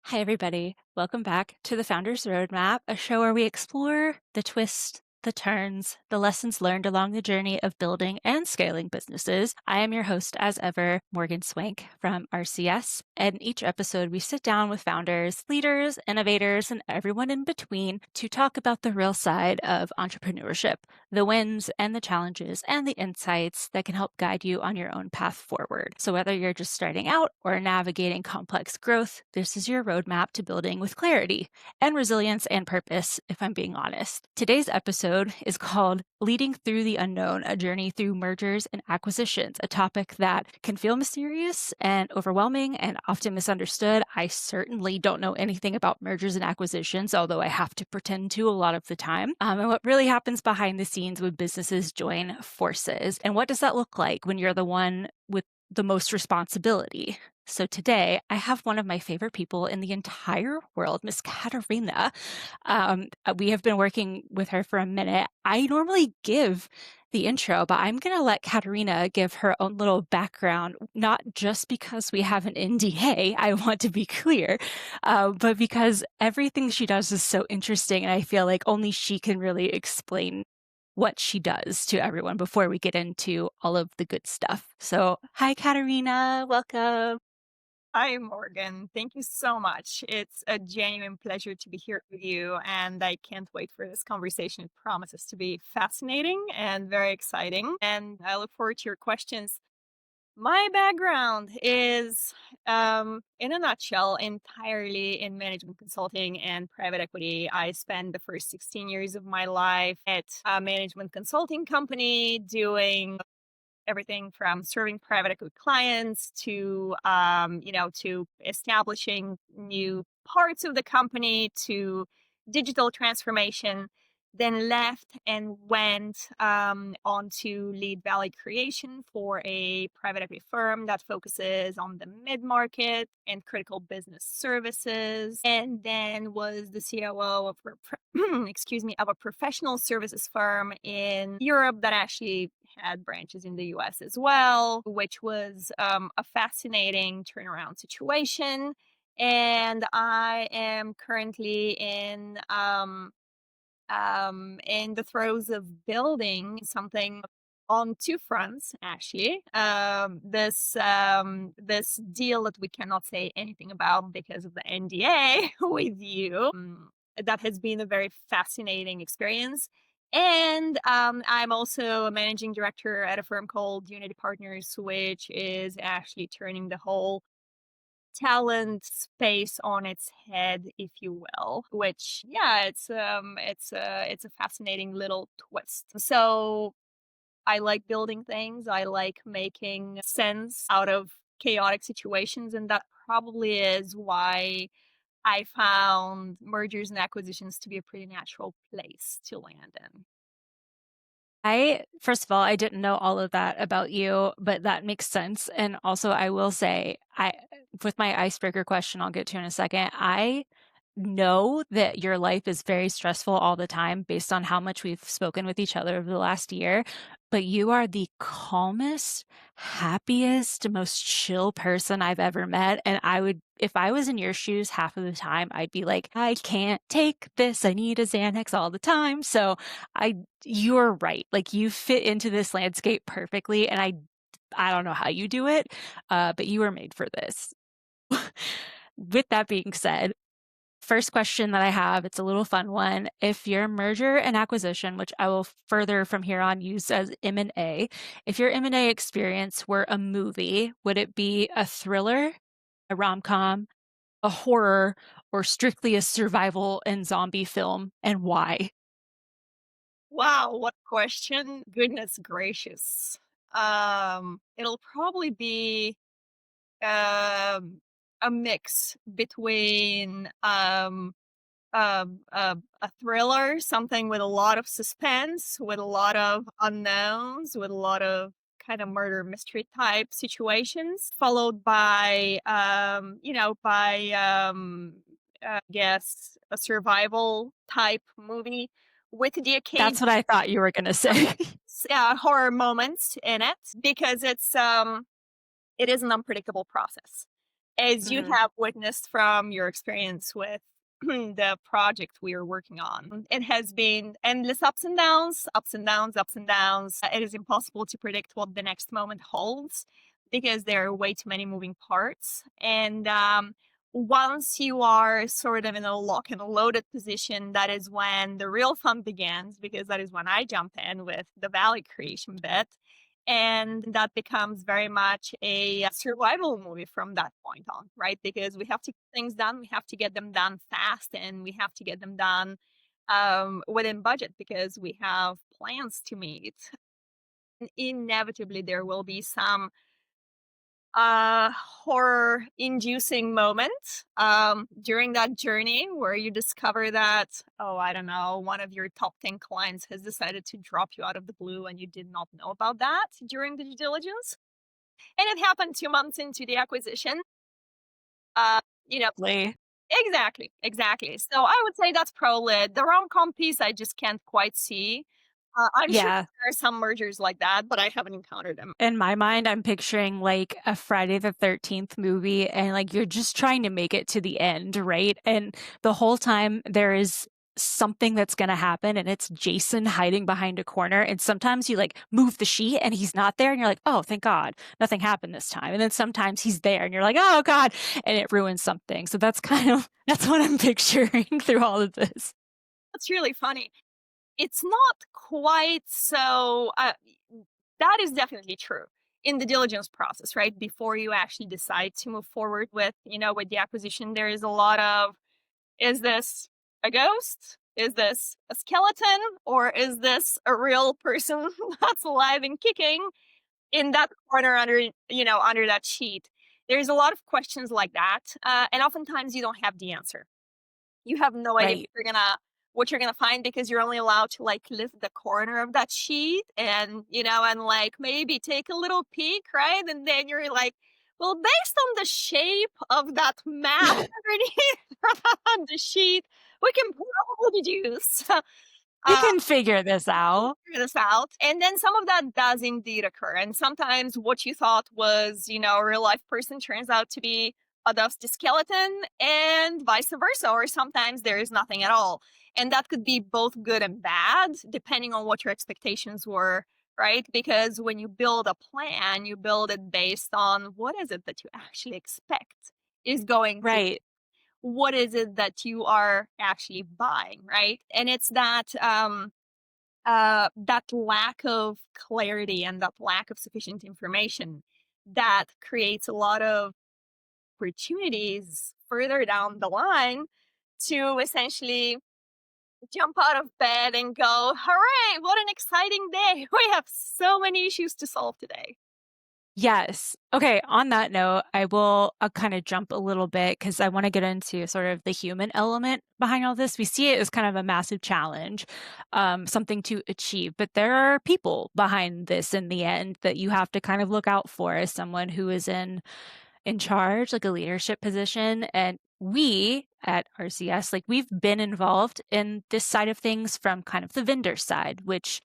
Hi, everybody. Welcome back to the Founder's Roadmap, a show where we explore the twists, the turns, the lessons learned along the journey of building and scaling businesses. I am your host, as ever, Morgan Swank from RCS. And each episode, we sit down with founders, leaders, innovators, and everyone in between to talk about the real side of entrepreneurship, the wins and the challenges and the insights that can help guide you on your own path forward. So whether you're just starting out or navigating complex growth, this is your roadmap to building with clarity and resilience and purpose, if I'm being honest. Today's episode is called Leading Through the Unknown, a journey through mergers and acquisitions, a topic that can feel mysterious and overwhelming and often misunderstood. I certainly don't know anything about mergers and acquisitions, although I have to pretend to a lot of the time. And what really happens behind the scenes when businesses join forces, and what does that look like when you're the one with the most responsibility? So today I have one of my favorite people in the entire world, Miss Katerina. We have been working with her for a minute. I normally give the intro, but I'm going to let Katerina give her own little background, not just because we have an NDA, I want to be clear, but because everything she does is so interesting, and I feel like only she can really explain what she does to everyone before we get into all of the good stuff. So, hi, Katerina. Welcome. Hi, Morgan. Thank you so much. It's a genuine pleasure to be here with you, and I can't wait for this conversation. It promises to be fascinating and very exciting, and I look forward to your questions. My background is, in a nutshell, entirely in management consulting and private equity. I spent the first 16 years of my life at a management consulting company doing everything from serving private equity clients to to establishing new parts of the company to digital transformation, then left and went on to lead value creation for a private equity firm that focuses on the mid-market and critical business services, and then was the COO of excuse me, of a professional services firm in Europe that actually had branches in the US as well, which was a fascinating turnaround situation. And I am currently in the throes of building something on two fronts, actually. This deal that we cannot say anything about because of the NDA with you. That has been a very fascinating experience. And I'm also a managing director at a firm called Unity Partners, which is actually turning the whole talent space on its head, if you will. Which, yeah, it's a fascinating little twist. So I like building things. I like making sense out of chaotic situations, and that probably is why I found mergers and acquisitions to be a pretty natural place to land in. First of all, I didn't know all of that about you, but that makes sense. And also, I will say, with my icebreaker question, I'll get to in a second. I know that your life is very stressful all the time based on how much we've spoken with each other over the last year, but you are the calmest, happiest, most chill person I've ever met. And if I was in your shoes half of the time, I'd be like, I can't take this. I need a Xanax all the time. So I, you're right. Like you fit into this landscape perfectly. And I don't know how you do it, but you were made for this. With that being said, first question that I have, it's a little fun one. If your merger and acquisition, which I will further from here on use as M&A, if your M&A experience were a movie, would it be a thriller, a rom-com, a horror, or strictly a survival and zombie film, and why? Wow, what a question. Goodness gracious. It'll probably be a mix between a thriller, something with a lot of suspense, with a lot of unknowns, with a lot of kind of murder mystery type situations, followed by I guess a survival type movie with the That's what occasion I thought you were going to say. horror moments in it because it is an unpredictable process. As you Mhm. have witnessed from your experience with the project we are working on, it has been endless ups and downs, ups and downs, ups and downs. It is impossible to predict what the next moment holds because there are way too many moving parts. And once you are sort of in a lock and loaded position, that is when the real fun begins, because that is when I jump in with the value creation bit. And that becomes very much a survival movie from that point on, right? Because we have to get things done, we have to get them done fast, and we have to get them done within budget because we have plans to meet. And inevitably, there will be some horror inducing moment during that journey where you discover that, oh, I don't know, one of your top 10 clients has decided to drop you out of the blue and you did not know about that during the due diligence. And it happened 2 months into the acquisition. Uh, you know, Lee. exactly, exactly. So I would say that's pro-lit. The rom-com piece, I just can't quite see. I'm sure Yeah. there are some mergers like that, but I haven't encountered them. In my mind, I'm picturing like a Friday the 13th movie, and like you're just trying to make it to the end, right? And the whole time there is something that's going to happen, and it's Jason hiding behind a corner. And sometimes you like move the sheet and he's not there, and you're like, oh, thank God, nothing happened this time. And then sometimes he's there and you're like, oh God, and it ruins something. So that's kind of that's what I'm picturing through all of this. That's really funny. It's not quite so that is definitely true in the diligence process, right? Before you actually decide to move forward with, with the acquisition, there is a lot of, is this a ghost? Is this a skeleton? Or is this a real person that's alive and kicking in that corner under, under that sheet? There's a lot of questions like that. And oftentimes you don't have the answer. You have no idea Right. what you're gonna find because you're only allowed to like lift the corner of that sheet and and like maybe take a little peek, right? And then you're like, well, based on the shape of that map underneath the sheet, we can probably deduce We uh, can figure this out. figure this out. And then some of that does indeed occur. And sometimes what you thought was, a real life person turns out to be a dusty skeleton and vice versa. Or sometimes there is nothing at all. And that could be both good and bad, depending on what your expectations were, right? Because when you build a plan, you build it based on what is it that you actually expect is going to, Right. what is it that you are actually buying, right? And it's that lack of clarity and that lack of sufficient information that creates a lot of opportunities further down the line to essentially jump out of bed and go, hooray, what an exciting day. We have so many issues to solve today. Yes. Okay. On that note, I will kind of jump a little bit because I want to get into sort of the human element behind all this. We see it as kind of a massive challenge, something to achieve, but there are people behind this in the end that you have to kind of look out for as someone who is in charge, like a leadership position. And we at RCS, like we've been involved in this side of things from kind of the vendor side, which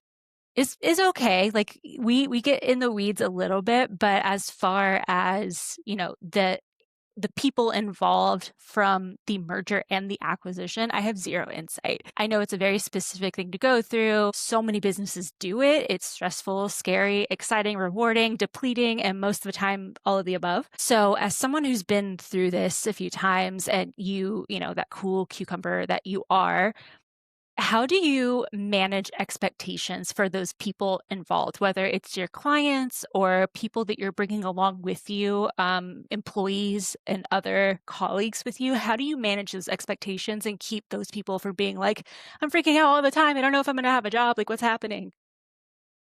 is okay. Like we get in the weeds a little bit, but as far as, the people involved from the merger and the acquisition, I have zero insight. I know it's a very specific thing to go through. So many businesses do it. It's stressful, scary, exciting, rewarding, depleting, and most of the time, all of the above. So, as someone who's been through this a few times and that cool cucumber that you are, how do you manage expectations for those people involved, whether it's your clients or people that you're bringing along with you, employees and other colleagues with you? How do you manage those expectations and keep those people from being like, I'm freaking out all the time. I don't know if I'm going to have a job. Like, what's happening?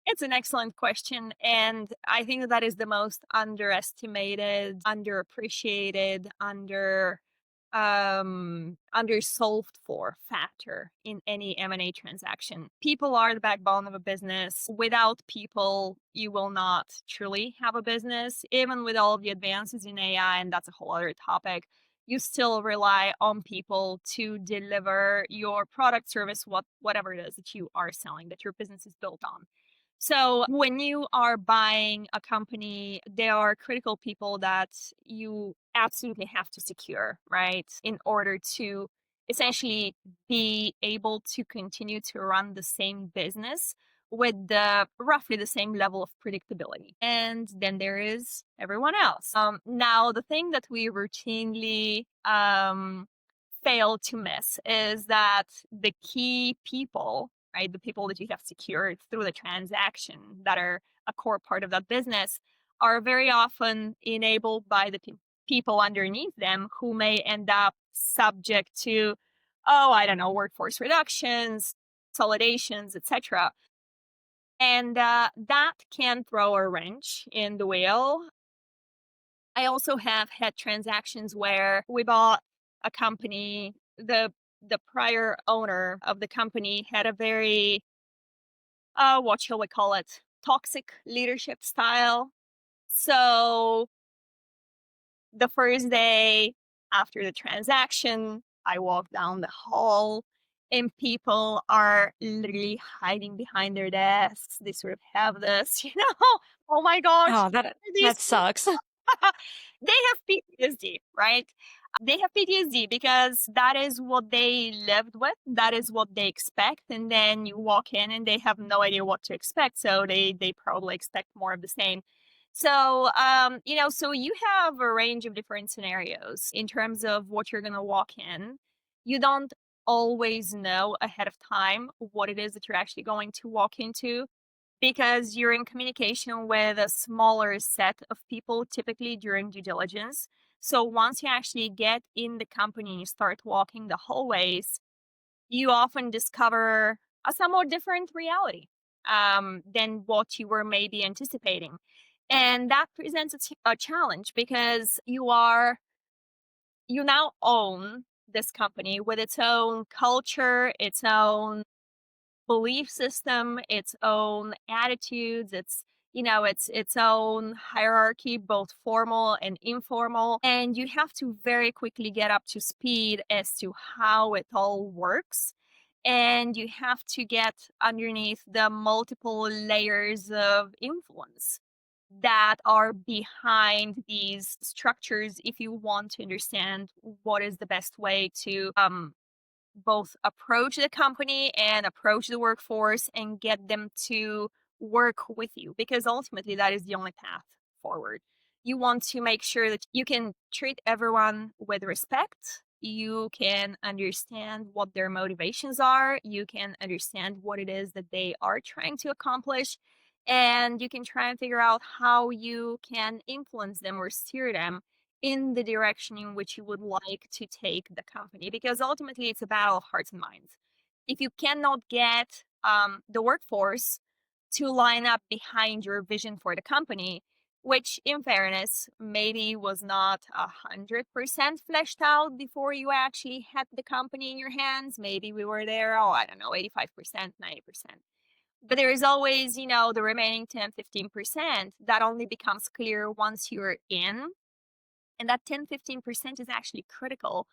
It's an excellent question. And I think that is the most underestimated, underappreciated, undersolved for factor in any M&A transaction. People are the backbone of a business. Without people, you will not truly have a business. Even with all of the advances in AI, and that's a whole other topic, you still rely on people to deliver your product, service, whatever it is that you are selling, that your business is built on. So when you are buying a company, there are critical people that you absolutely have to secure, right? In order to essentially be able to continue to run the same business with the roughly the same level of predictability. And then there is everyone else. Now, the thing that we routinely fail to miss is that the key people, right? The people that you have secured through the transaction that are a core part of that business are very often enabled by the people underneath them who may end up subject to, oh, I don't know, workforce reductions, consolidations, etc. And that can throw a wrench in the wheel. I also have had transactions where we bought a company. The prior owner of the company had a very what shall we call it, toxic leadership style. So the first day after the transaction, I walk down the hall and people are literally hiding behind their desks. They sort of have this, oh my gosh, Oh, that these that sucks. they have PTSD, right? They have PTSD because that is what they lived with, that is what they expect, and then you walk in and they have no idea what to expect, so they probably expect more of the same. So, so you have a range of different scenarios in terms of what you're going to walk in. You don't always know ahead of time what it is that you're actually going to walk into because you're in communication with a smaller set of people typically during due diligence. So once you actually get in the company and you start walking the hallways, you often discover a somewhat different reality than what you were maybe anticipating. And that presents a challenge because you now own this company with its own culture, its own belief system, its own attitudes, its own hierarchy, both formal and informal. And you have to very quickly get up to speed as to how it all works. And you have to get underneath the multiple layers of influence that are behind these structures if you want to understand what is the best way to both approach the company and approach the workforce and get them to work with you because ultimately that is the only path forward. You want to make sure that you can treat everyone with respect. You can understand what their motivations are. You can understand what it is that they are trying to accomplish. And you can try and figure out how you can influence them or steer them in the direction in which you would like to take the company because ultimately it's a battle of hearts and minds. If you cannot get the workforce to line up behind your vision for the company, which in fairness maybe was not 100% fleshed out before you actually had the company in your hands, maybe we were there, oh, I don't know, 85%, 90%. But there is always, the remaining 10, 15% that only becomes clear once you're in, and that 10, 15% is actually critical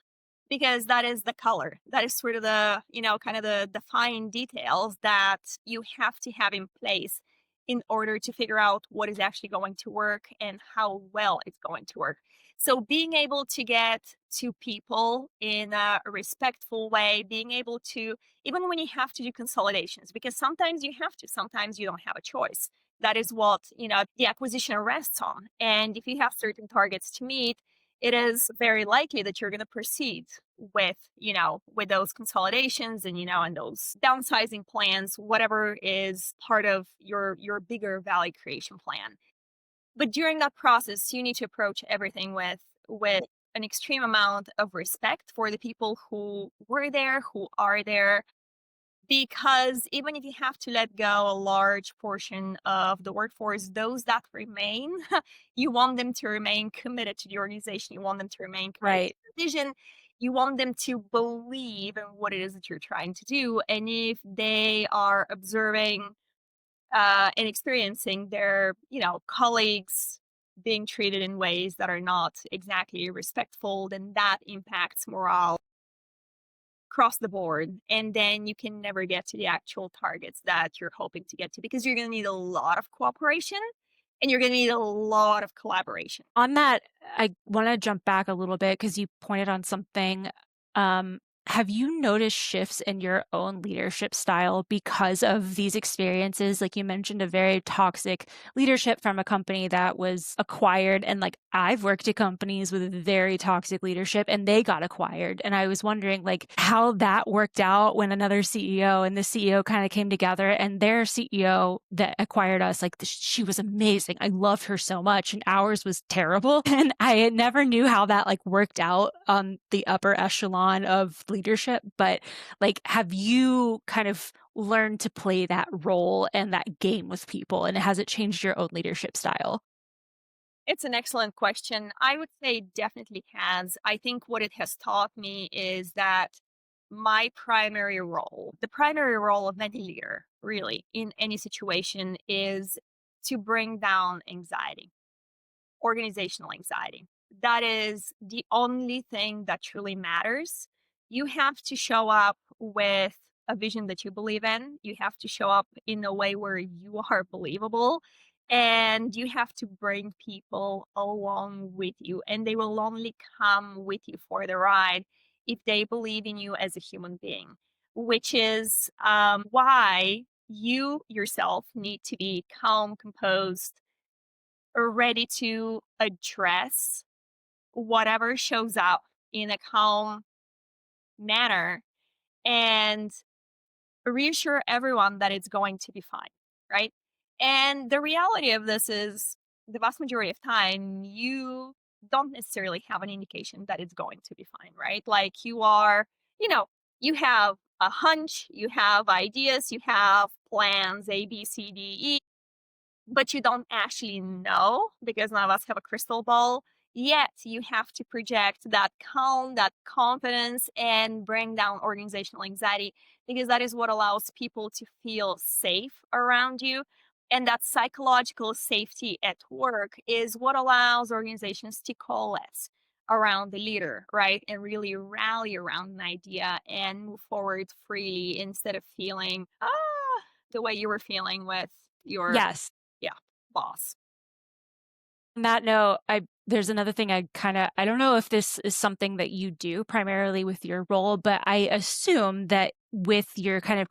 because that is the color. That is sort of the, kind of the fine details that you have to have in place in order to figure out what is actually going to work and how well it's going to work. So being able to get to people in a respectful way, being able to, even when you have to do consolidations, because sometimes you have to, sometimes you don't have a choice. That is what, the acquisition rests on. And if you have certain targets to meet, it is very likely that you're going to proceed with those consolidations and and those downsizing plans, whatever is part of your bigger value creation plan. But during that process you need to approach everything with an extreme amount of respect for the people who were there, who are there, because even if you have to let go a large portion of the workforce, those that remain, you want them to remain committed to the organization. You want them to remain committed to Right. the vision. You want them to believe in what it is that you're trying to do. And if they are observing and experiencing their, colleagues being treated in ways that are not exactly respectful, then that impacts morale. across the board, and then you can never get to the actual targets that you're hoping to get to because you're going to need a lot of cooperation and you're going to need a lot of collaboration. On that, I wanna jump back a little bit because you pointed on something. Um, have you noticed shifts in your own leadership style because of these experiences? Like, you mentioned a very toxic leadership from a company that was acquired, and, like, I've worked at companies with very toxic leadership, and they got acquired, and I was wondering, like, how that worked out when another CEO and the CEO kinda came together, and their CEO that acquired us, like, she was amazing. I loved her so much, and ours was terrible, and I never knew how that, like, worked out on the upper echelon of leadership, but, like, have you kind of learned to play that role and that game with people, and has it changed your own leadership style? It's an excellent question. I would say definitely has. I think what it has taught me is that my primary role, the primary role of any leader, really, in any situation is to bring down anxiety, organizational anxiety. That is the only thing that truly matters. You have to show up with a vision that you believe in. You have to show up in a way where you are believable. And you have to bring people along with you. And they will only come with you for the ride if they believe in you as a human being, which is why you yourself need to be calm, composed, or ready to address whatever shows up in a calm manner and reassure everyone that it's going to be fine, right? And the reality of this is the vast majority of time you don't necessarily have an indication that it's going to be fine, right? Like you are, you know, you have a hunch, you have ideas, you have plans A, B, C, D, E, but you don't actually know because none of us have a crystal ball. Yet you have to project that calm, that confidence, and bring down organizational anxiety because that is what allows people to feel safe around you. And that psychological safety at work is what allows organizations to coalesce around the leader, right? And really rally around an idea and move forward freely instead of feeling, the way you were feeling with your Yes. yeah, boss. On that note, I there's another thing I don't know if this is something that you do primarily with your role, but I assume that with your kind of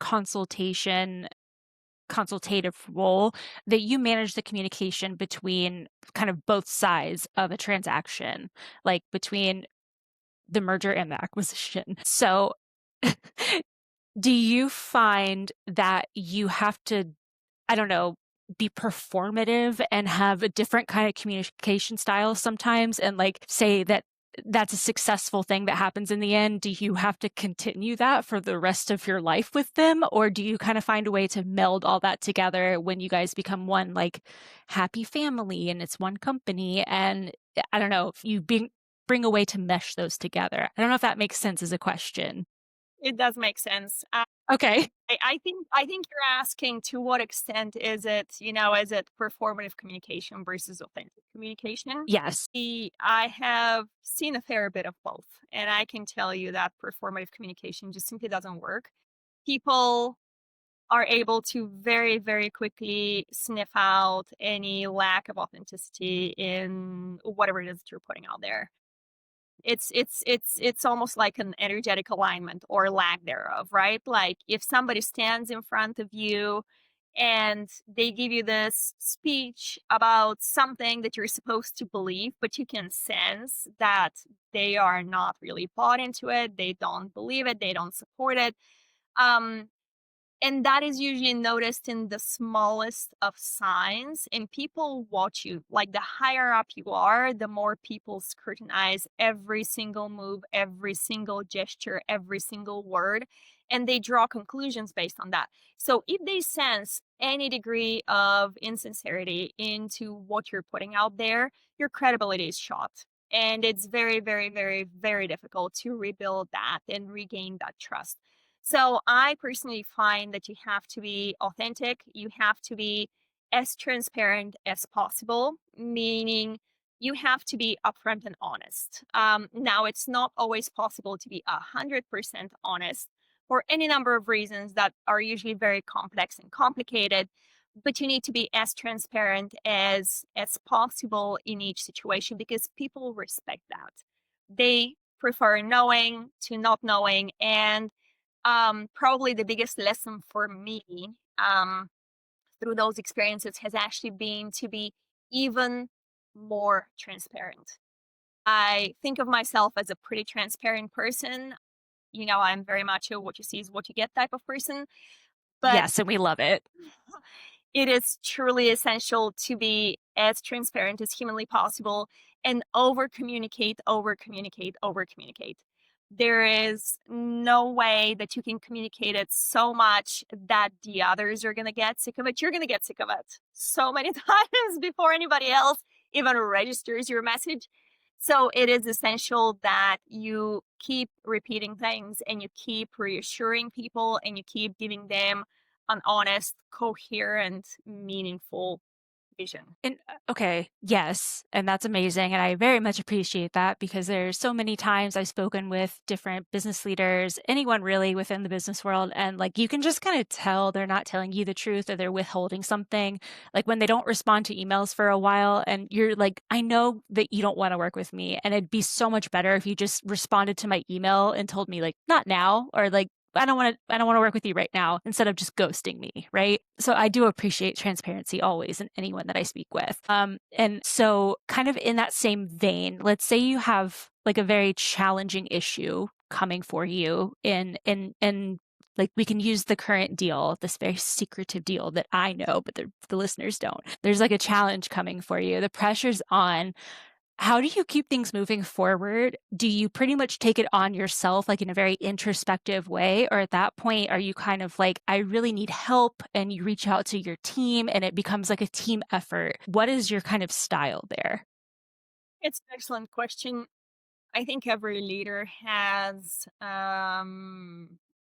consultative role, that you manage the communication between kind of both sides of a transaction, like between the merger and the acquisition. So, do you find that you have to, I don't know, be performative and have a different kind of communication style sometimes and like say that that's a successful thing that happens in the end? Do you have to continue that for the rest of your life with them? Or do you kind of find a way to meld all that together when you guys become one like happy family and it's one company? And I don't know if bring a way to mesh those together. I don't know if that makes sense as a question. It does make sense. Okay. I think you're asking to what extent is it, is it performative communication versus authentic communication? Yes. I have seen a fair bit of both, and I can tell you that performative communication just simply doesn't work. People are able to very, very quickly sniff out any lack of authenticity in whatever it is that you're putting out there. It's almost like an energetic alignment or lack thereof, right? Like if somebody stands in front of you and they give you this speech about something that you're supposed to believe, but you can sense that they are not really bought into it, they don't believe it, they don't support it. Um, and that is usually noticed in the smallest of signs, and people watch you. Like the higher up you are, the more people scrutinize every single move, every single gesture, every single word, and they draw conclusions based on that. So if they sense any degree of insincerity into what you're putting out there, your credibility is shot. And it's very, very, very, very difficult to rebuild that and regain that trust. So I personally find that you have to be authentic. You have to be as transparent as possible, meaning you have to be upfront and honest. Now, it's not always possible to be 100% honest for any number of reasons that are usually very complex and complicated. But you need to be as transparent as possible in each situation because people respect that. They prefer knowing to not knowing, and probably the biggest lesson for me um, through those experiences has actually been to be even more transparent. I think of myself as a pretty transparent person. I'm very much a what you see is what you get type of person, but Yes, and we love it. it is truly essential to be as transparent as humanly possible and over communicate, over communicate, over communicate. There is no way that you can communicate it so much that the others are going to get sick of it. You're going to get sick of it so many times before anybody else even registers your message. So it is essential that you keep repeating things and you keep reassuring people and you keep giving them an honest, coherent, meaningful vision. And okay, yes, and that's amazing, and I very much appreciate that because there's so many times I've spoken with different business leaders, anyone really within the business world, and like you can just kind of tell they're not telling you the truth or they're withholding something. Like when they don't respond to emails for a while, and you're like, I know that you don't want to work with me, and it'd be so much better if you just responded to my email and told me like, not now, or like I don't want to work with you right now instead of just ghosting me, right? So I do appreciate transparency always in anyone that I speak with. And so kind of in that same vein, let's say you have like a very challenging issue coming for you in like we can use the current deal, this very secretive deal that I know, but the listeners don't. There's like a challenge coming for you. The pressure's on. How do you keep things moving forward? Do you pretty much take it on yourself, like in a very introspective way? Or at that point, are you kind of like, I really need help, and you reach out to your team and it becomes like a team effort? What is your kind of style there? It's an excellent question. I think every leader has a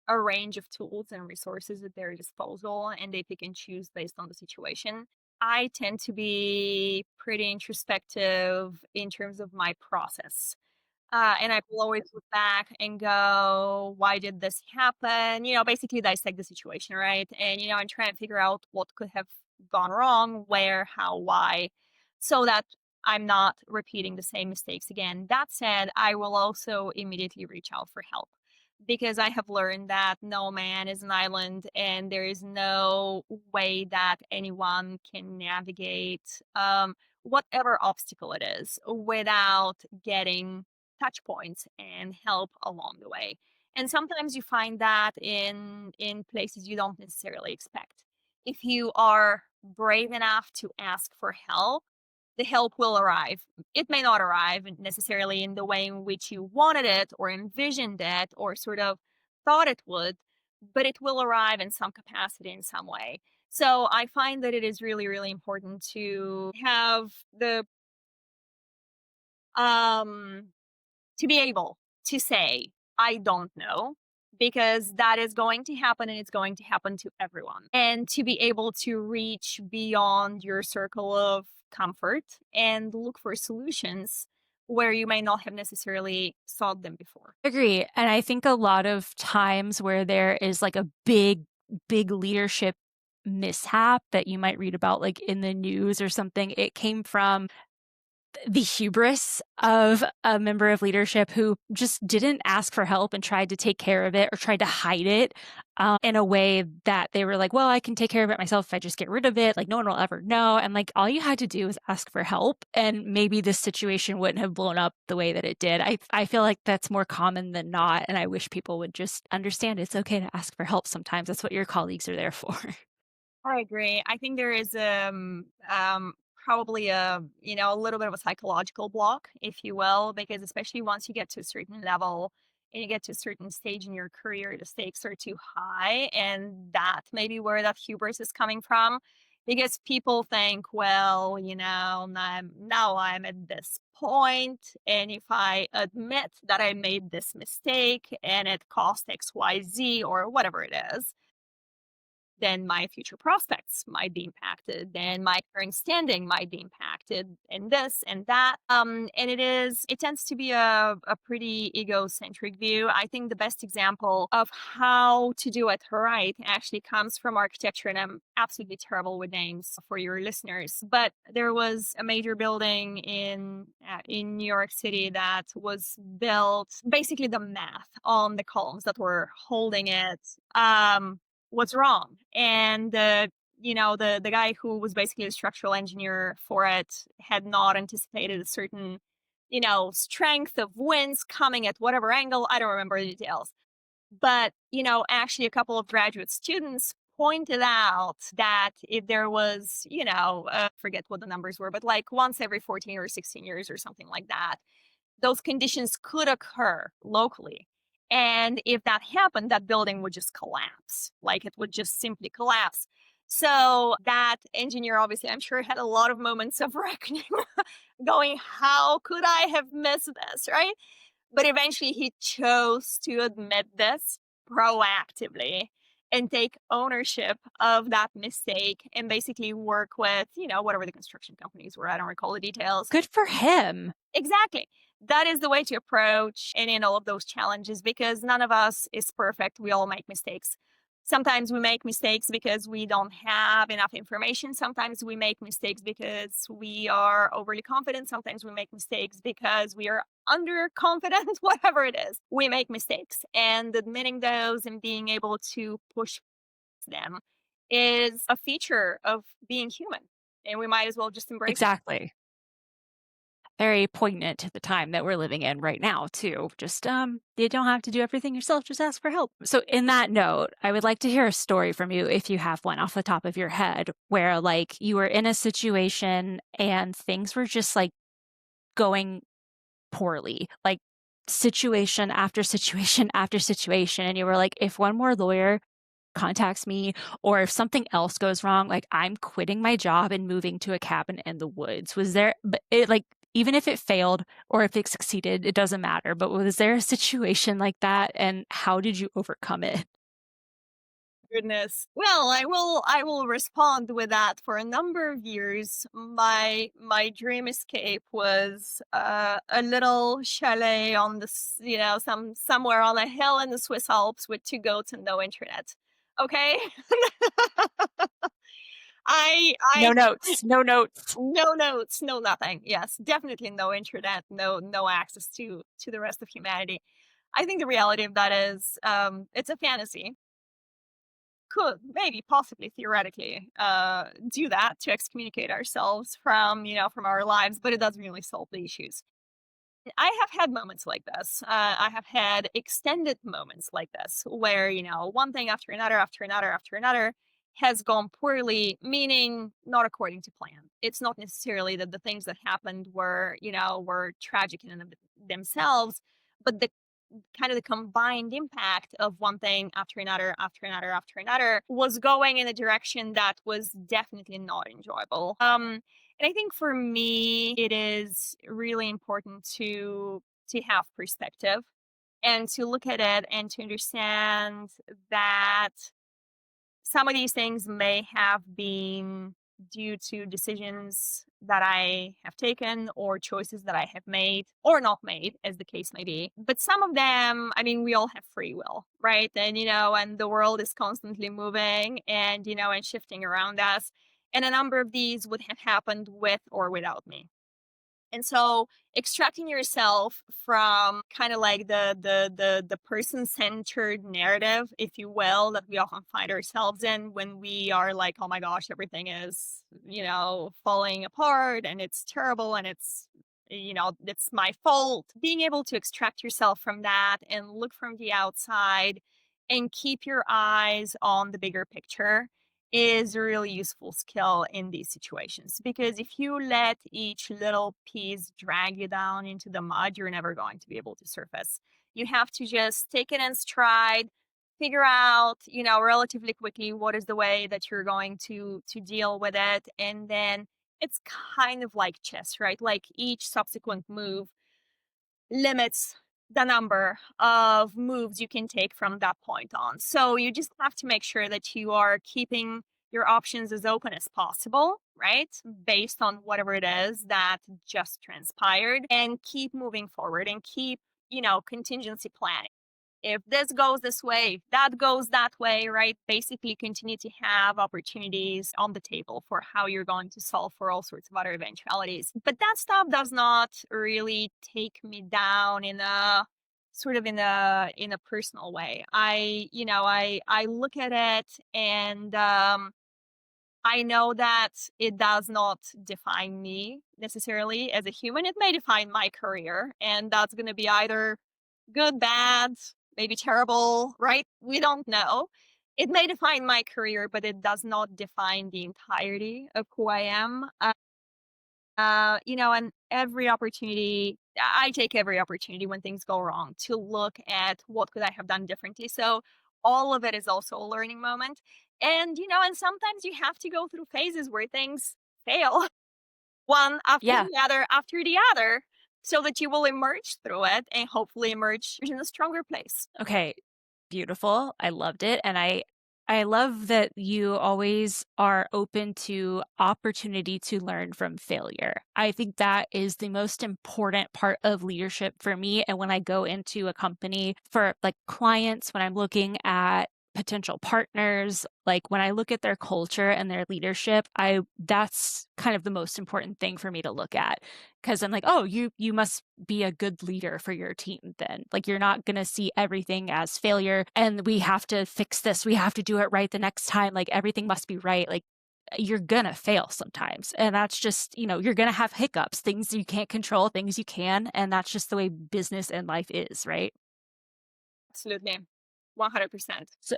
range of tools and resources at their disposal, and they pick and choose based on the situation. I tend to be pretty introspective in terms of my process. And I will always look back and go, why did this happen? Basically dissect the situation, right? And try and figure out what could have gone wrong, where, how, why, so that I'm not repeating the same mistakes again. That said, I will also immediately reach out for help because I have learned that no man is an island and there is no way that anyone can navigate whatever obstacle it is without getting touch points and help along the way. And sometimes you find that in places you don't necessarily expect. If you are brave enough to ask for help, the help will arrive. It may not arrive necessarily in the way in which you wanted it or envisioned it or sort of thought it would, but it will arrive in some capacity in some way. So I find that it is really, really important to have the um to be able to say, I don't know, because that is going to happen and it's going to happen to everyone. And to be able to reach beyond your circle of comfort and look for solutions where you may not have necessarily sought them before. Agree. And I think a lot of times where there is like a big leadership mishap that you might read about like in the news or something, it came from the hubris of a member of leadership who just didn't ask for help and tried to take care of it or tried to hide it in a way that they were like, well, I can take care of it myself if I just get rid of it. Like, no one will ever know. And like, all you had to do was ask for help. And maybe this situation wouldn't have blown up the way that it did. I feel like that's more common than not. And I wish people would just understand it's okay to ask for help sometimes. That's what your colleagues are there for. I agree. I think there is probably a little bit of a psychological block, if you will, because especially once you get to a certain level and you get to a certain stage in your career, the stakes are too high, and that may be where that hubris is coming from. Because people think, well, now I'm at this point, and if I admit that I made this mistake and it cost X, Y, Z, or whatever it is, then my future prospects might be impacted, then my current standing might be impacted, and this and that. And it tends to be a pretty egocentric view. I think the best example of how to do it right actually comes from architecture, and I'm absolutely terrible with names for your listeners. But there was a major building in New York City that was built. Basically, the math on the columns that were holding it was wrong, and the guy who was basically the structural engineer for it had not anticipated a certain strength of winds coming at whatever angle. I don't remember the details, but actually a couple of graduate students pointed out that if there was, forget what the numbers were, but like once every 14 or 16 years or something like that, those conditions could occur locally. And if that happened, that building would just collapse. Like it would just simply collapse. So that engineer, obviously, I'm sure had a lot of moments of reckoning, going, how could I have missed this? Right. But eventually he chose to admit this proactively and take ownership of that mistake and basically work with, whatever the construction companies were. I don't recall the details. Good for him. Exactly. That is the way to approach any and all of those challenges, because none of us is perfect. We all make mistakes. Sometimes we make mistakes because we don't have enough information. Sometimes we make mistakes because we are overly confident. Sometimes we make mistakes because we are underconfident, whatever it is. We make mistakes, and admitting those and being able to push them is a feature of being human. And we might as well just embrace it. Exactly. Very poignant to the time that we're living in right now, too. Just, you don't have to do everything yourself, just ask for help. So, in that note, I would like to hear a story from you, if you have one off the top of your head, where like you were in a situation and things were just like going poorly, like situation after situation after situation. And you were like, if one more lawyer contacts me, or if something else goes wrong, like I'm quitting my job and moving to a cabin in the woods. Was there, but it like, even if it failed or if it succeeded, it doesn't matter. But was there a situation like that, and how did you overcome it? Goodness. Well, I will respond with that. For a number of years, my dream escape was a little chalet on somewhere on a hill in the Swiss Alps with two goats and no internet. Okay? I No notes, no notes. no notes, no nothing. Yes, definitely no internet, no access to the rest of humanity. I think the reality of that is it's a fantasy. Could maybe possibly theoretically do that to excommunicate ourselves from our lives, but it doesn't really solve the issues. I have had moments like this. I have had extended moments like this where, one thing after another, after another, after another has gone poorly, meaning not according to plan. It's not necessarily that the things that happened were tragic in and of themselves, but the kind of the combined impact of one thing after another, after another, after another was going in a direction that was definitely not enjoyable. And I think for me, it is really important to have perspective and to look at it and to understand that some of these things may have been due to decisions that I have taken or choices that I have made or not made, as the case may be. But some of them, I mean, we all have free will, right? And the world is constantly moving and shifting around us. And a number of these would have happened with or without me. And so extracting yourself from kind of like the person-centered narrative, if you will, that we often find ourselves in when we are like, oh my gosh, everything is, falling apart and it's terrible and it's my fault. Being able to extract yourself from that and look from the outside and keep your eyes on the bigger picture is a really useful skill in these situations, because if you let each little piece drag you down into the mud, you're never going to be able to surface. You have to just take it in stride, figure out, relatively quickly what is the way that you're going to deal with it, and then it's kind of like chess, right? Like each subsequent move limits the number of moves you can take from that point on. So you just have to make sure that you are keeping your options as open as possible, right? Based on whatever it is that just transpired, and keep moving forward and keep, contingency planning. If this goes this way, if that goes that way, right? Basically, continue to have opportunities on the table for how you're going to solve for all sorts of other eventualities. But that stuff does not really take me down in a sort of in a personal way. I look at it, and I know that it does not define me necessarily as a human. It may define my career, and that's going to be either good, bad, maybe terrible, right? We don't know. It may define my career, but it does not define the entirety of who I am. And every opportunity, I take every opportunity when things go wrong to look at what could I have done differently. So all of it is also a learning moment. And sometimes you have to go through phases where things fail one Yeah. after the other, so that you will emerge through it and hopefully emerge in a stronger place. Okay. Beautiful. I loved it. And I love that you always are open to opportunity to learn from failure. I think that is the most important part of leadership for me. And when I go into a company for like clients, when I'm looking at potential partners, like when I look at their culture and their leadership, I that's kind of the most important thing for me to look at, because I'm like, oh, you must be a good leader for your team then. Like you're not going to see everything as failure and we have to fix this. We have to do it right the next time. Like everything must be right. Like you're going to fail sometimes. And that's just, you're going to have hiccups, things you can't control, things you can. And that's just the way business and life is, right? Absolutely. 100%. So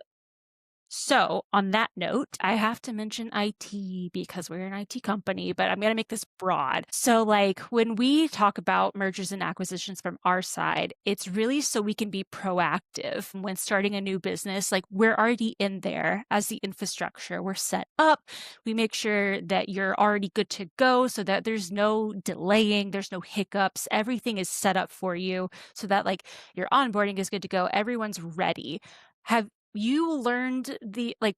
So, on that note, I have to mention IT because we're an IT company, but I'm going to make this broad. So, like when we talk about mergers and acquisitions from our side, it's really so we can be proactive when starting a new business. Like we're already in there as the infrastructure, we're set up. We make sure that you're already good to go so that there's no delaying, there's no hiccups. Everything is set up for you so that like your onboarding is good to go. Everyone's ready. Have you learned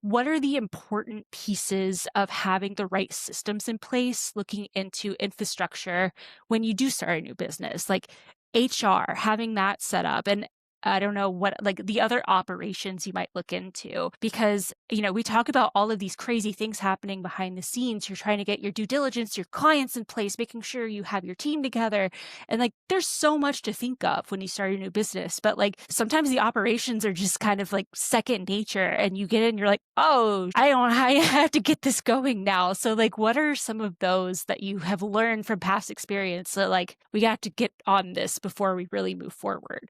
what are the important pieces of having the right systems in place, looking into infrastructure when you do start a new business, like HR, having that set up, and I don't know what, like the other operations you might look into, because, we talk about all of these crazy things happening behind the scenes. You're trying to get your due diligence, your clients in place, making sure you have your team together. And like, there's so much to think of when you start a new business, but like sometimes the operations are just kind of like second nature and you get in, you're like, oh, I have to get this going now. So like, what are some of those that you have learned from past experience that like, we got to get on this before we really move forward?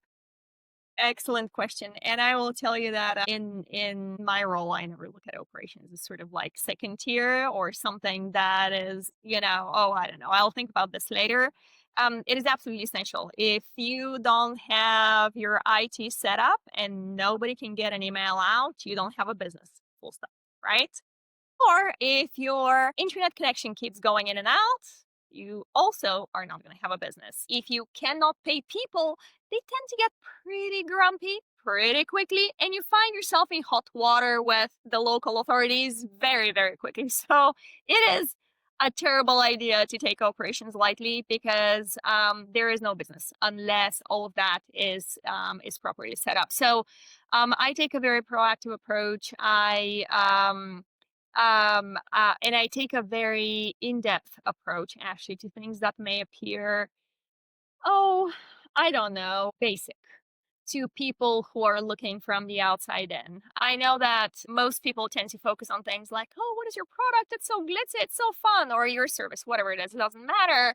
Excellent question. And I will tell you that in my role, I never look at operations as sort of like second tier or something that is, oh, I don't know, I'll think about this later. It is absolutely essential. If you don't have your IT set up and nobody can get an email out, you don't have a business. Full stop. Right? Or if your internet connection keeps going in and out, you also are not going to have a business. If you cannot pay people, they tend to get pretty grumpy pretty quickly, and you find yourself in hot water with the local authorities very, very quickly. So it is a terrible idea to take operations lightly because there is no business unless all of that is properly set up. So I take a very proactive approach. And I take a very in-depth approach actually to things that may appear, oh, I don't know, basic to people who are looking from the outside in. I know that most people tend to focus on things like, oh, what is your product? It's so glitzy, it's so fun, or your service, whatever it is, it doesn't matter.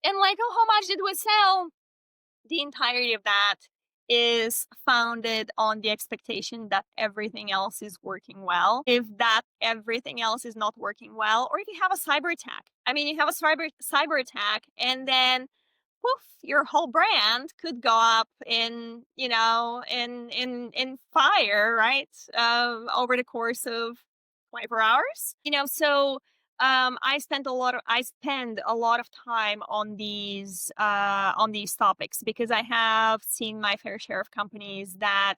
And like, oh, how much did we sell? The entirety of that is founded on the expectation that everything else is working well. If that everything else is not working well, or if you have a cyber attack, I mean, you have a cyber attack, and then poof, your whole brand could go up in fire, right? Over the course of 24 hours. So I spend a lot of time on these topics because I have seen my fair share of companies that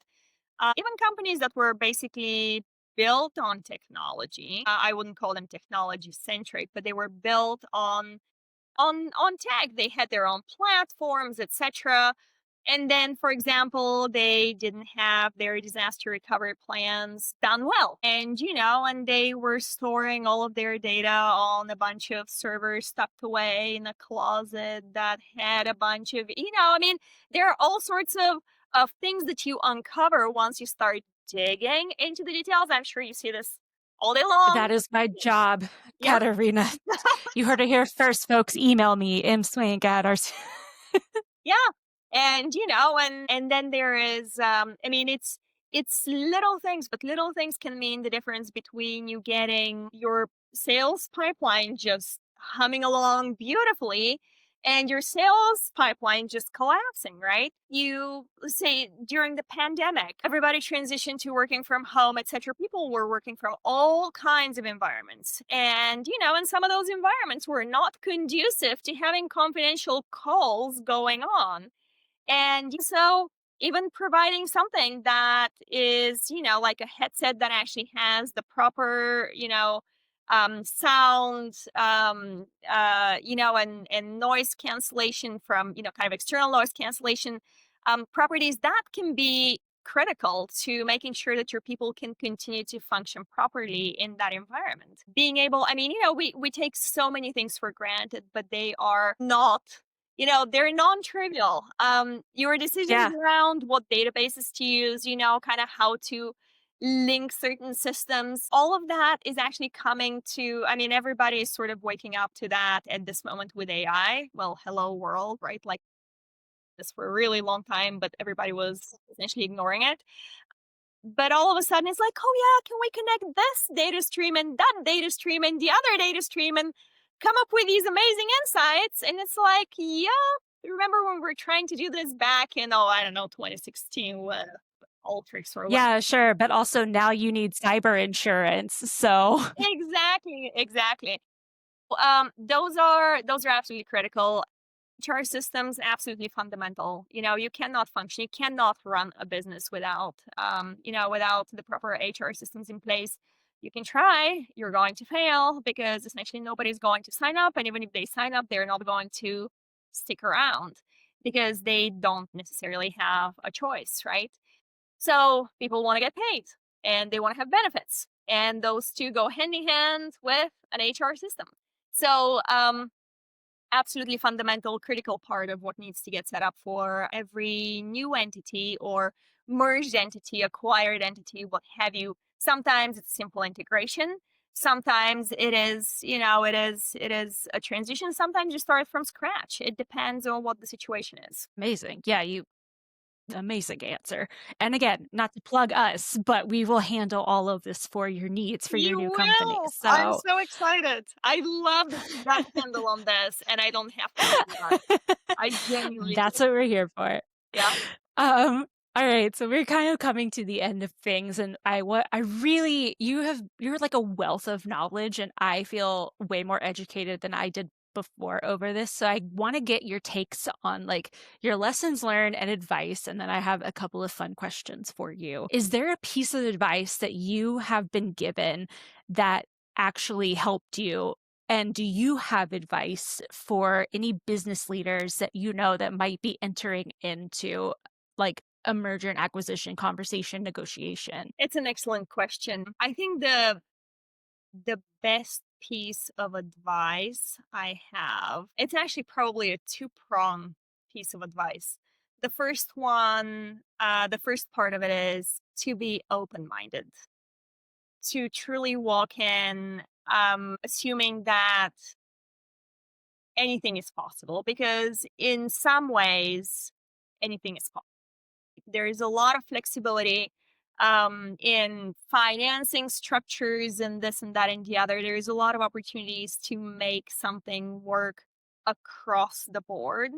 even companies that were basically built on technology. I wouldn't call them technology centric, but they were built on tech. They had their own platforms, etc. And then, for example, they didn't have their disaster recovery plans done well. And they were storing all of their data on a bunch of servers tucked away in a closet that had a bunch of, there are all sorts of things that you uncover once you start digging into the details. I'm sure you see this all day long. That is my job, Yeah. Katerina. You heard it here first, folks. Email me, imswank at our. Yeah. And then there is it's little things, but little things can mean the difference between you getting your sales pipeline just humming along beautifully and your sales pipeline just collapsing, right? You say during the pandemic, everybody transitioned to working from home, etc. People were working from all kinds of environments. And some of those environments were not conducive to having confidential calls going on. And so even providing something that is, like a headset that actually has the proper, sound, and noise cancellation from, kind of external noise cancellation properties that can be critical to making sure that your people can continue to function properly in that environment. Being able, we take so many things for granted, but they are not, they're non-trivial. Your decisions Yeah. around what databases to use, kind of how to link certain systems, all of that is actually coming to, everybody is sort of waking up to that at this moment with AI. Well, hello world, right? Like this for a really long time, but everybody was essentially ignoring it. But all of a sudden, it's like, oh yeah, can we connect this data stream and that data stream and the other data stream and come up with these amazing insights? And it's like, yeah, remember when we were trying to do this back in, oh, I don't know, 2016 with Ultrix or what? Yeah, sure. But also now you need cyber insurance. So Exactly, exactly. Those are absolutely critical. HR systems absolutely fundamental. You cannot function, you cannot run a business without the proper HR systems in place. You can try, you're going to fail because essentially nobody's going to sign up, and even if they sign up, they're not going to stick around because they don't necessarily have a choice, right? So people want to get paid and they want to have benefits, and those two go hand in hand with an HR system. So absolutely fundamental, critical part of what needs to get set up for every new entity or merged entity, acquired entity, what have you. Sometimes it's simple integration. Sometimes it is a transition. Sometimes you start from scratch. It depends on what the situation is. amazing. Yeah, you amazing answer. And again, not to plug us, but we will handle all of this for your needs for your You new company. will. I'm So so excited. I love that you got a handle on this and I don't have to figure it out. I genuinely do. that's what we're here for. Yeah. All right, so we're kind of coming to the end of things, and I really you're like a wealth of knowledge, and I feel way more educated than I did before over this. So I want to get your takes on like your lessons learned and advice, and then I have a couple of fun questions for you. Is there a piece of advice that you have been given that actually helped you? And do you have advice for any business leaders that you know that might be entering into like a merger and acquisition conversation negotiation? It's an excellent question. I think the best piece of advice I have, it's actually probably a two-prong piece of advice. The first part of it is to be open-minded, to truly walk in, assuming that anything is possible, because in some ways, anything is possible. There is a lot of flexibility in financing structures and this and that and the other. There's a lot of opportunities to make something work across the board.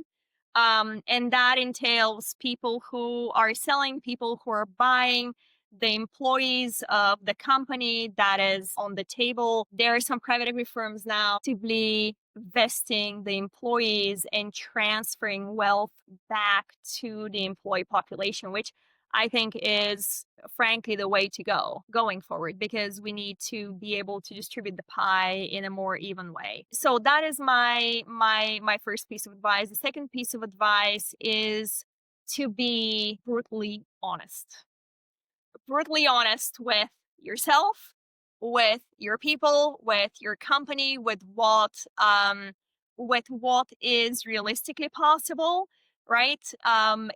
And that entails people who are selling, people who are buying. the employees of the company that is on the table. There are some private equity firms now actively vesting the employees and transferring wealth back to the employee population, which I think is frankly the way to go going forward, because we need to be able to distribute the pie in a more even way. So that is my first piece of advice. The second piece of advice is to be brutally honest with yourself, with your people, with your company, with what is realistically possible, right?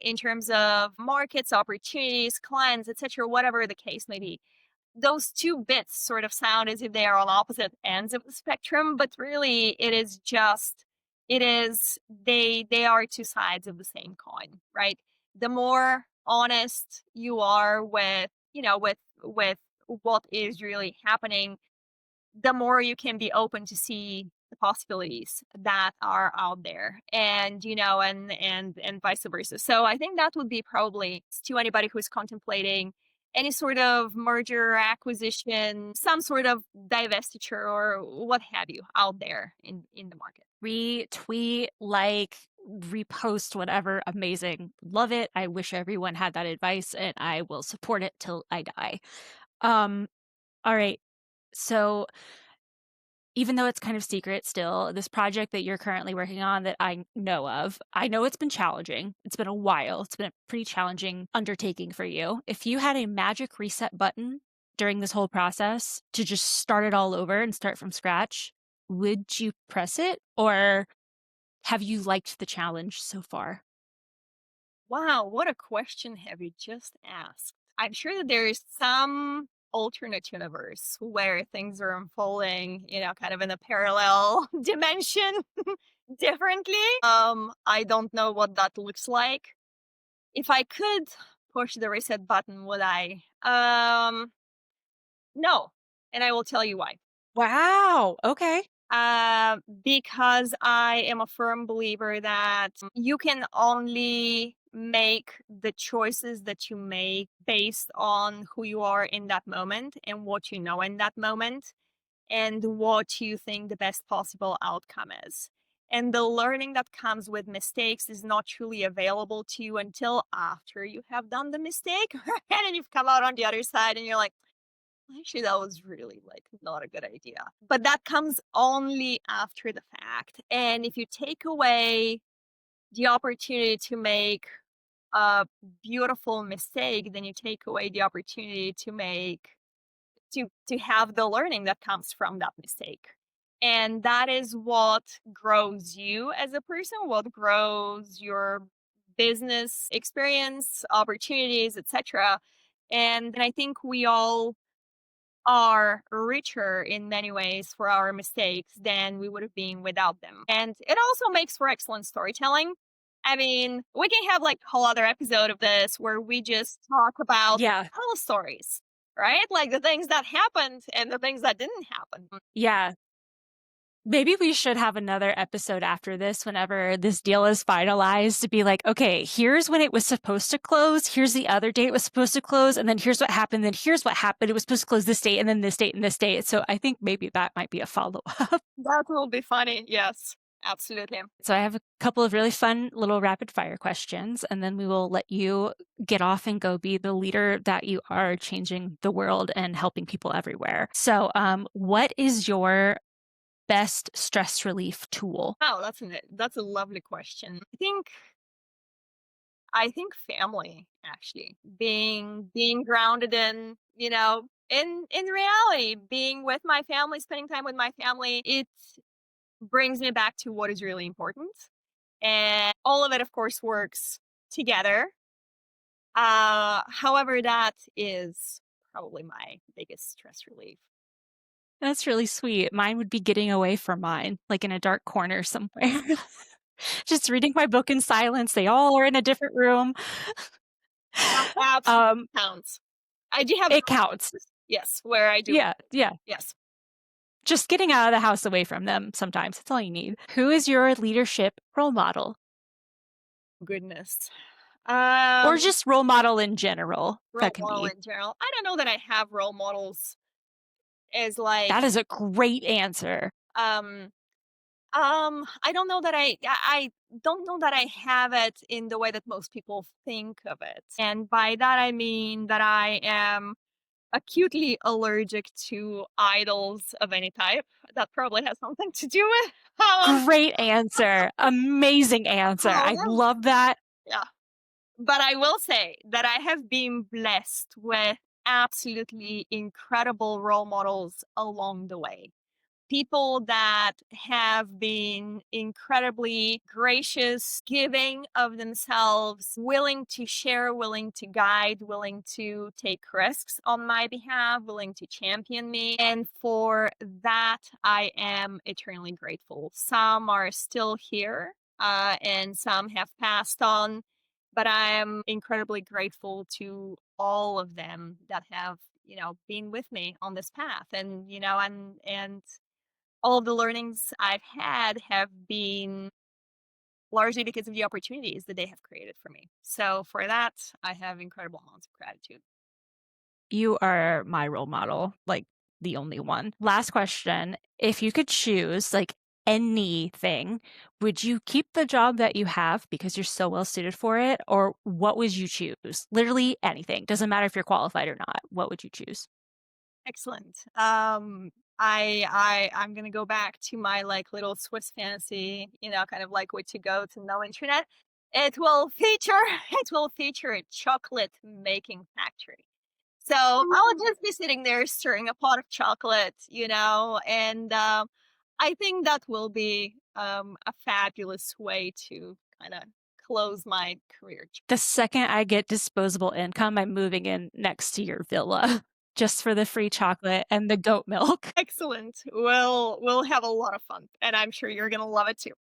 In terms of markets, opportunities, clients, etc., whatever the case may be. Those two bits sort of sound as if they are on opposite ends of the spectrum, but really they are two sides of the same coin, right? The more honest you are with, with what is really happening, the more you can be open to see the possibilities that are out there, and and vice versa. So I think that would be probably to anybody who's contemplating any sort of merger, acquisition, some sort of divestiture or what have you out there in the market. Retweet, like, repost, whatever. Amazing. Love it. I wish everyone had that advice, and I will support it till I die. All right. So even though it's kind of secret still, this project that you're currently working on that I know of, I know it's been challenging. It's been a while. It's been a pretty challenging undertaking for you. If you had a magic reset button during this whole process to just start it all over and start from scratch, would you press it, or have you liked the challenge so far? Wow, what a question have you just asked? I'm sure that there is some alternate universe where things are unfolding, kind of in a parallel dimension differently. I don't know what that looks like. If I could push the reset button, would I? No. And I will tell you why. Wow. Okay. Because I am a firm believer that you can only make the choices that you make based on who you are in that moment and what you know in that moment and what you think the best possible outcome is. And the learning that comes with mistakes is not truly available to you until after you have done the mistake. And then you've come out on the other side and you're like, actually, that was really like not a good idea. But that comes only after the fact. And if you take away the opportunity to make a beautiful mistake, then you take away the opportunity to have the learning that comes from that mistake. And that is what grows you as a person, what grows your business experience, opportunities, etc. And I think we all are richer in many ways for our mistakes than we would have been without them. And it also makes for excellent storytelling. I mean, we can have like a whole other episode of this where we just talk about Yeah. whole stories, right? Like the things that happened and the things that didn't happen. Yeah. Maybe we should have another episode after this whenever this deal is finalized to be like, okay, here's when it was supposed to close. Here's the other date it was supposed to close. And then here's what happened. Then here's what happened. It was supposed to close this date and then this date and this date. So I think maybe that might be a follow up. That will be funny. Yes, absolutely. So I have a couple of really fun little rapid fire questions, and then we will let you get off and go be the leader that you are, changing the world and helping people everywhere. So, what is your best stress relief tool? Oh, that's a lovely question. I think family, actually. Being grounded in, in reality, being with my family, spending time with my family, it brings me back to what is really important. And all of it of course works together. However, that is probably my biggest stress relief. That's really sweet. Mine would be getting away from mine, like in a dark corner somewhere. Just reading my book in silence. They all are in a different room. That absolutely Um, counts. I do have it counts. yes, where I do Yeah, yeah. yes. Just getting out of the house away from them sometimes. That's all you need. Who is your leadership role model? Goodness. Or Um, just role model in general, that Role can model be. in general. I don't know that I have role models as like, That is a great answer. um, I don't know that I don't know that I have it in the way that most people think of it. And by that I mean that I am acutely allergic to idols of any type. That probably has something to do with Great answer. Amazing answer. I how love that. yeah. But I will say that I have been blessed with absolutely incredible role models along the way. People that have been incredibly gracious, giving of themselves, willing to share, willing to guide, willing to take risks on my behalf, willing to champion me. And for that, I am eternally grateful. Some are still here, and some have passed on, but I am incredibly grateful to all of them that have been with me on this path. And and all of the learnings I've had have been largely because of the opportunities that they have created for me. So for that, I have incredible amounts of gratitude. You are my role model, like the only one. Last question. If you could choose like anything, would you keep the job that you have because you're so well suited for it? Or what would you choose? Literally anything. Doesn't matter if you're qualified or not. What would you choose? Excellent. I'm gonna go back to my like little Swiss fantasy, kind of like way to go to no internet. It will feature it will feature a chocolate making factory. So I'll just be sitting there stirring a pot of chocolate, and I think that will be a fabulous way to kind of close my career. The second I get disposable income, I'm moving in next to your villa just for the free chocolate and the goat milk. Excellent. We'll have a lot of fun, and I'm sure you're gonna love it too.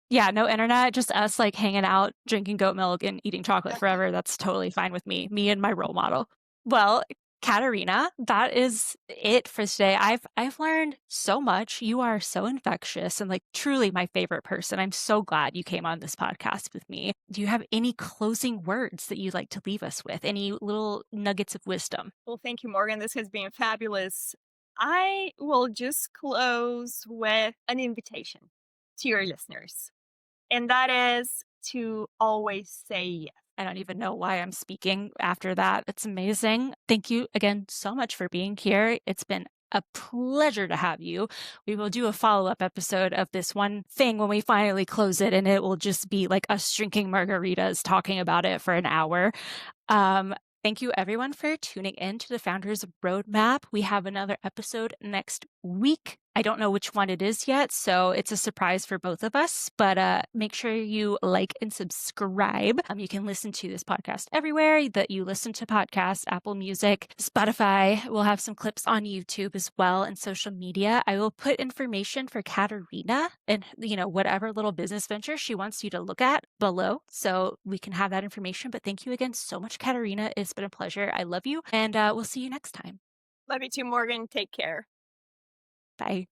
Yeah, no internet, just us like hanging out, drinking goat milk and eating chocolate forever. That's totally fine with me. Me and my role model. Well, Katerina, that is it for today. I've learned so much. You are so infectious and like truly my favorite person. I'm so glad you came on this podcast with me. Do you have any closing words that you'd like to leave us with? Any little nuggets of wisdom? Well, thank you, Morgan. This has been fabulous. I will just close with an invitation to your listeners, and that is to always say yes. I don't even know why I'm speaking after that. It's amazing. Thank you again so much for being here. It's been a pleasure to have you. We will do a follow up episode of this one thing when we finally close it, and it will just be like us drinking margaritas talking about it for an hour. Um, Thank you everyone for tuning in to the Founders Roadmap. We have another episode next week. I don't know which one it is yet, so it's a surprise for both of us, but make sure you like and subscribe. You can listen to this podcast everywhere that you listen to podcasts, Apple Music, Spotify. We'll have some clips on YouTube as well and social media. I will put information for Katerina and, whatever little business venture she wants you to look at below so we can have that information. But thank you again so much, Katerina. It's been a pleasure. I love you, and we'll see you next time. Love you too, Morgan. Take care. Bye.